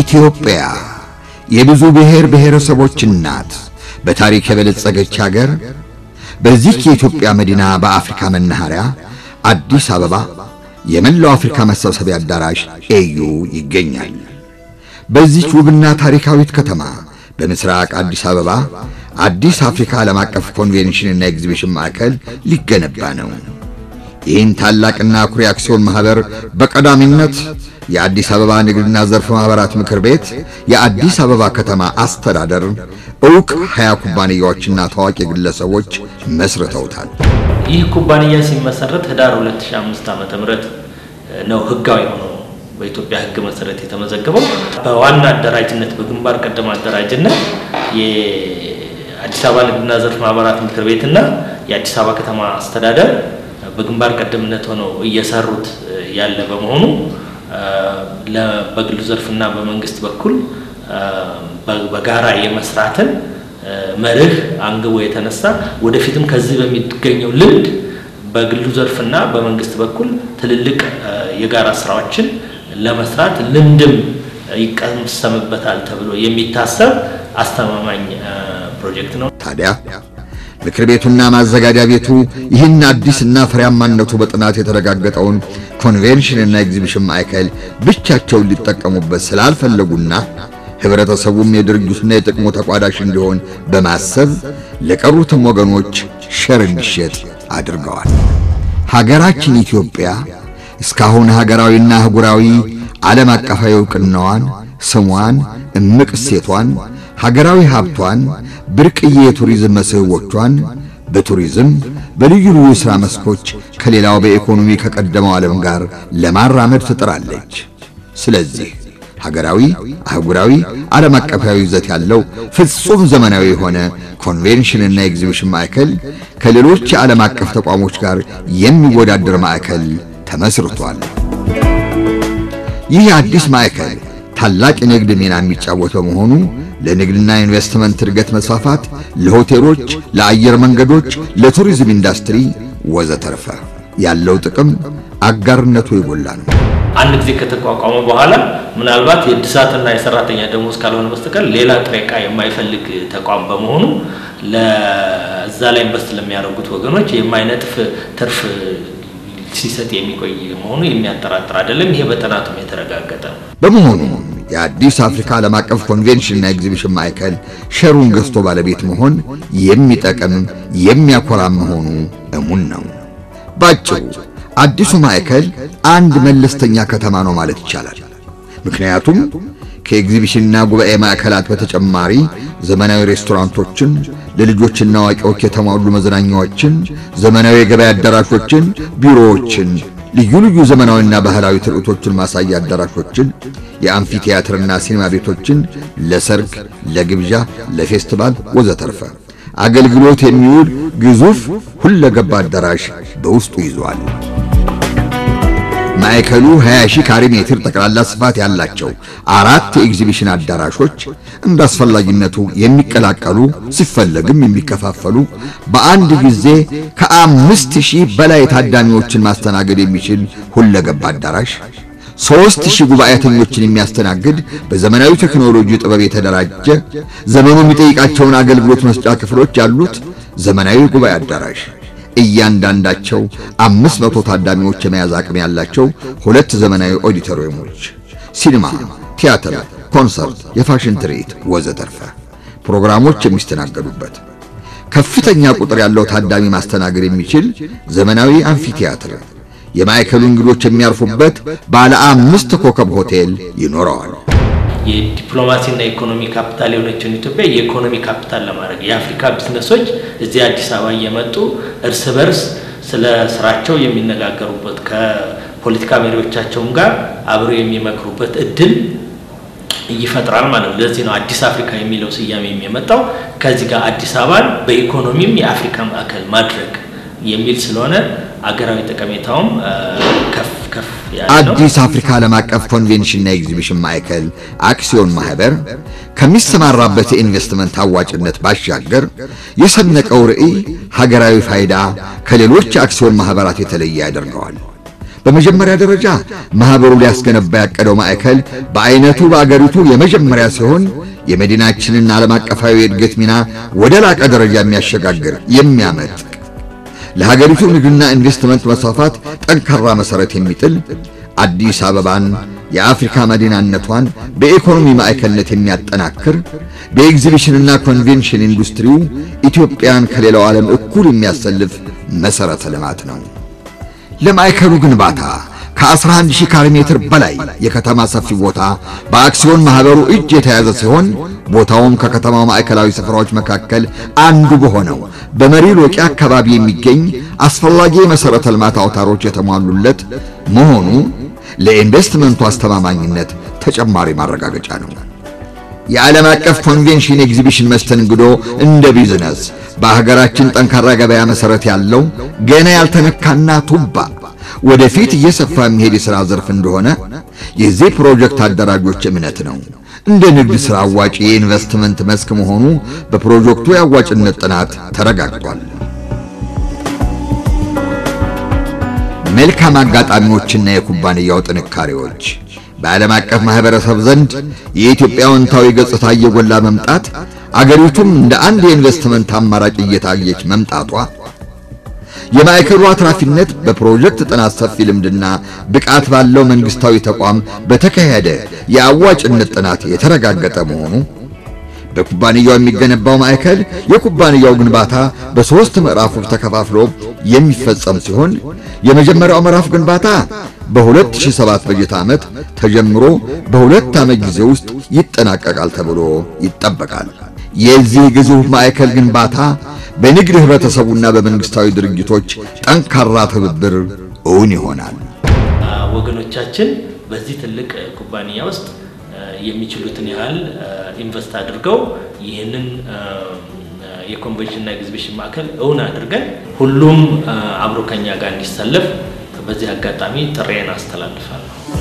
ኢትዮጵያ የብዙ ብሔር ብሔረሰቦች እናት በታሪክ የበለጸገች ሀገር በዚህ የኢትዮጵያ መዲና በአፍሪካ መናኸሪያ አዲስ አበባ የመላው አፍሪካ መሰብሰቢያ አዳራሽ ኤዩ ይገኛል። በዚህ ውብና ታሪካዊት ከተማ በምስራቅ አዲስ አበባ አዲስ አፍሪካ ዓለም አቀፍ ኮንቬንሽን እና ኤግዚቢሽን ማዕከል ሊገነባ ነው። ይህን ታላቅና ኩሪ አክሲዮን ማህበር በቀዳሚነት የአዲስ አበባ ንግድና ዘርፍ ማህበራት ምክር ቤት የአዲስ አበባ ከተማ አስተዳደር ዕውቅ 20 ኩባንያዎችና ታዋቂ ግለሰቦች መስርተውታል። ይህ ኩባንያ ሲመሰረት ህዳር 2005 ዓ.ም ነው ህጋዊ ሆኖ በኢትዮጵያ ህግ መሰረት የተመዘገበው። በዋና አደራጅነት በግንባር ቀደም አደራጅነት የአዲስ አበባ ንግድና ዘርፍ ማህበራት ምክር ቤትና የአዲስ አበባ ከተማ አስተዳደር በግንባር ቀደምነት ሆነው እየሰሩት ያለ በመሆኑ በግሉ ዘርፍና በመንግስት በኩል በጋራ የመስራትን መርህ አንግቦ የተነሳ ወደፊትም ከዚህ በሚገኘው ልምድ በግሉ ዘርፍና በመንግስት በኩል ትልልቅ የጋራ ስራዎችን ለመስራት ልምድም ይቀሰምበታል ተብሎ የሚታሰብ አስተማማኝ ፕሮጀክት ነው። ታዲያ ምክር ቤቱና ማዘጋጃ ቤቱ ይህን አዲስና ፍሬያማነቱ በጥናት የተረጋገጠውን ኮንቬንሽን እና ኤግዚቢሽን ማዕከል ብቻቸውን ሊጠቀሙበት ስላልፈለጉና ህብረተሰቡም የድርጅቱና የጥቅሙ ተቋዳሽ እንዲሆን በማሰብ ለቀሩትም ወገኖች ሸር እንዲሸጥ አድርገዋል። ሀገራችን ኢትዮጵያ እስካሁን ሀገራዊና አህጉራዊ ዓለም አቀፋዊ ዕውቅናዋን፣ ስሟን፣ እምቅ እሴቷን፣ ሀገራዊ ሀብቷን፣ ብርቅዬ የቱሪዝም መስህቦቿን በቱሪዝም በልዩ ልዩ ሥራ መስኮች ከሌላው በኢኮኖሚ ከቀደመው ዓለም ጋር ለማራመድ ትጥራለች። ስለዚህ ሀገራዊ፣ አህጉራዊ፣ ዓለም አቀፋዊ ይዘት ያለው ፍጹም ዘመናዊ የሆነ ኮንቬንሽን እና ኤግዚቢሽን ማዕከል ከሌሎች የዓለም አቀፍ ተቋሞች ጋር የሚወዳደር ማዕከል ተመስርቷል። ይህ አዲስ ማዕከል ታላቅ የንግድ ሚና የሚጫወት በመሆኑ ለንግድና ኢንቨስትመንት እድገት መስፋፋት፣ ለሆቴሎች፣ ለአየር መንገዶች፣ ለቱሪዝም ኢንዱስትሪ ወዘተርፈ ያለው ጥቅም አጋርነቱ የጎላ ነው። አንድ ጊዜ ከተቋቋመ በኋላ ምናልባት የድሳትና የሰራተኛ ደሞዝ ካልሆነ በስተቀር ሌላ ጥሬ ዕቃ የማይፈልግ ተቋም በመሆኑ ለዛ ላይ ኢንቨስት ለሚያደርጉት ወገኖች የማይነጥፍ ትርፍ ሲሰጥ የሚቆይ መሆኑ የሚያጠራጥር አይደለም። ይሄ በጥናቱም የተረጋገጠ ነው። በመሆኑ የአዲስ አፍሪካ ዓለም አቀፍ ኮንቬንሽን እና ኤግዚቢሽን ማዕከል ሸሩን ገዝቶ ባለቤት መሆን የሚጠቅም የሚያኮራ መሆኑ እሙን ነው። ባጭሩ አዲሱ ማዕከል አንድ መለስተኛ ከተማ ነው ማለት ይቻላል። ምክንያቱም ከኤግዚቢሽንና ጉባኤ ማዕከላት በተጨማሪ ዘመናዊ ሬስቶራንቶችን፣ ለልጆችና አዋቂዎች የተሟሉ መዝናኛዎችን፣ ዘመናዊ የገበያ አዳራሾችን፣ ቢሮዎችን፣ ልዩ ልዩ ዘመናዊና ባህላዊ ትርኢቶችን ማሳያ አዳራሾችን፣ የአምፊቲያትርና ሲኒማ ቤቶችን ለሰርግ፣ ለግብዣ፣ ለፌስቲቫል ወዘተርፈ አገልግሎት የሚውል ግዙፍ ሁለገብ አዳራሽ በውስጡ ይዟል። ማዕከሉ 20,000 ካሬ ሜትር ጠቅላላ ስፋት ያላቸው 4 የኤግዚቢሽን አዳራሾች እንዳስፈላጊነቱ የሚቀላቀሉ ሲፈለግም የሚከፋፈሉ በአንድ ጊዜ ከ5,000 በላይ ታዳሚዎችን ማስተናገድ የሚችል ሁለገብ አዳራሽ፣ 3,000 ጉባኤተኞችን የሚያስተናግድ በዘመናዊ ቴክኖሎጂ ጥበብ የተደራጀ ዘመኑ የሚጠይቃቸውን አገልግሎት መስጫ ክፍሎች ያሉት ዘመናዊ ጉባኤ አዳራሽ፣ እያንዳንዳቸው 500 ታዳሚዎች የመያዝ አቅም ያላቸው 2 ዘመናዊ ኦዲቶሪየሞች፣ ሲኒማ፣ ቲያትር፣ ኮንሰርት፣ የፋሽን ትርኢት ወዘተርፈ ፕሮግራሞች የሚስተናገዱበት ከፍተኛ ቁጥር ያለው ታዳሚ ማስተናገድ የሚችል ዘመናዊ አምፊቲያትር፣ የማዕከሉ እንግዶች የሚያርፉበት ባለ 5 ኮከብ ሆቴል ይኖረዋል። የዲፕሎማሲና ኢኮኖሚ ካፒታል የሆነችውን ኢትዮጵያ የኢኮኖሚ ካፒታል ለማድረግ የአፍሪካ ቢዝነሶች እዚህ አዲስ አበባ እየመጡ እርስ በርስ ስለ ስራቸው የሚነጋገሩበት ከፖለቲካ መሪዎቻቸውም ጋር አብረው የሚመክሩበት እድል ይፈጥራል ማለት ነው። ለዚህ ነው አዲስ አፍሪካ የሚለው ስያሜ የሚመጣው። ከዚህ ጋር አዲስ አበባን በኢኮኖሚም የአፍሪካ ማዕከል ማድረግ የሚል ስለሆነ አገራዊ ጠቀሜታውም ከፍ ያለው አዲስ አፍሪካ ዓለም አቀፍ ኮንቬንሽን እና ኤግዚቢሽን ማዕከል አክሲዮን ማህበር ከሚሰማራበት ኢንቨስትመንት አዋጭነት ባሻገር የሰነቀው ራዕይ ሀገራዊ ፋይዳ ከሌሎች አክሲዮን ማህበራት የተለየ ያደርገዋል። በመጀመሪያ ደረጃ ማህበሩ ሊያስገነባ ያቀደው ማዕከል በአይነቱ በአገሪቱ የመጀመሪያ ሲሆን የመዲናችንን ዓለም አቀፋዊ እድገት ሚና ወደ ላቀ ደረጃ የሚያሸጋግር የሚያመጥ ለሀገሪቱ ንግድና ኢንቨስትመንት መስፋፋት ጠንካራ መሰረት የሚጥል አዲስ አበባን የአፍሪካ መዲናነቷን በኢኮኖሚ ማዕከልነት የሚያጠናክር በኤግዚቢሽንና ኮንቬንሽን ኢንዱስትሪው ኢትዮጵያን ከሌላው ዓለም እኩል የሚያሰልፍ መሰረተ ልማት ነው። ለማዕከሉ ግንባታ ከ11000 ካሬ ሜትር በላይ የከተማ ሰፊ ቦታ በአክሲዮን ማህበሩ እጅ የተያዘ ሲሆን ቦታውም ከከተማው ማዕከላዊ ስፍራዎች መካከል አንዱ በሆነው በመሪ ሎቂ አካባቢ የሚገኝ አስፈላጊ መሰረተ ልማት አውታሮች የተሟሉለት መሆኑ ለኢንቨስትመንቱ አስተማማኝነት ተጨማሪ ማረጋገጫ ነው። የዓለም አቀፍ ኮንቬንሽን ኤግዚቢሽን መስተንግዶ እንደ ቢዝነስ በሀገራችን ጠንካራ ገበያ መሰረት ያለው ገና ያልተነካና ቱባ ወደፊት እየሰፋ የሚሄድ የሥራ ዘርፍ እንደሆነ የዚህ ፕሮጀክት አደራጆች እምነት ነው። እንደ ንግድ ሥራ አዋጪ የኢንቨስትመንት መስክ መሆኑ በፕሮጀክቱ የአዋጭነት ጥናት ተረጋግጧል። መልካም አጋጣሚዎችና የኩባንያው ጥንካሬዎች በዓለም አቀፍ ማህበረሰብ ዘንድ የኢትዮጵያ አዎንታዊ ገጽታ እየጎላ መምጣት አገሪቱም እንደ አንድ የኢንቨስትመንት አማራጭ እየታየች መምጣቷ የማዕከሉ አትራፊነት በፕሮጀክት ጥናት ሰፊ ልምድና ብቃት ባለው መንግስታዊ ተቋም በተካሄደ የአዋጭነት ጥናት የተረጋገጠ መሆኑ በኩባንያው የሚገነባው ማዕከል የኩባንያው ግንባታ በ3 ምዕራፎች ተከፋፍሎ የሚፈጸም ሲሆን የመጀመሪያው ምዕራፍ ግንባታ በ2007 በጀት ዓመት ተጀምሮ በ2 ዓመት ጊዜ ውስጥ ይጠናቀቃል ተብሎ ይጠበቃል። የዚህ ግዙፍ ማዕከል ግንባታ በንግድ ህብረተሰቡና በመንግስታዊ ድርጅቶች ጠንካራ ትብብር እውን ይሆናል። ወገኖቻችን በዚህ ትልቅ ኩባንያ ውስጥ የሚችሉትን ያህል ኢንቨስት አድርገው ይህንን የኮንቬንሽንና ኤግዚቢሽን ማዕከል እውን አድርገን ሁሉም አብሮ ከኛ ጋር እንዲሰለፍ በዚህ አጋጣሚ ጥሬን አስተላልፋለሁ።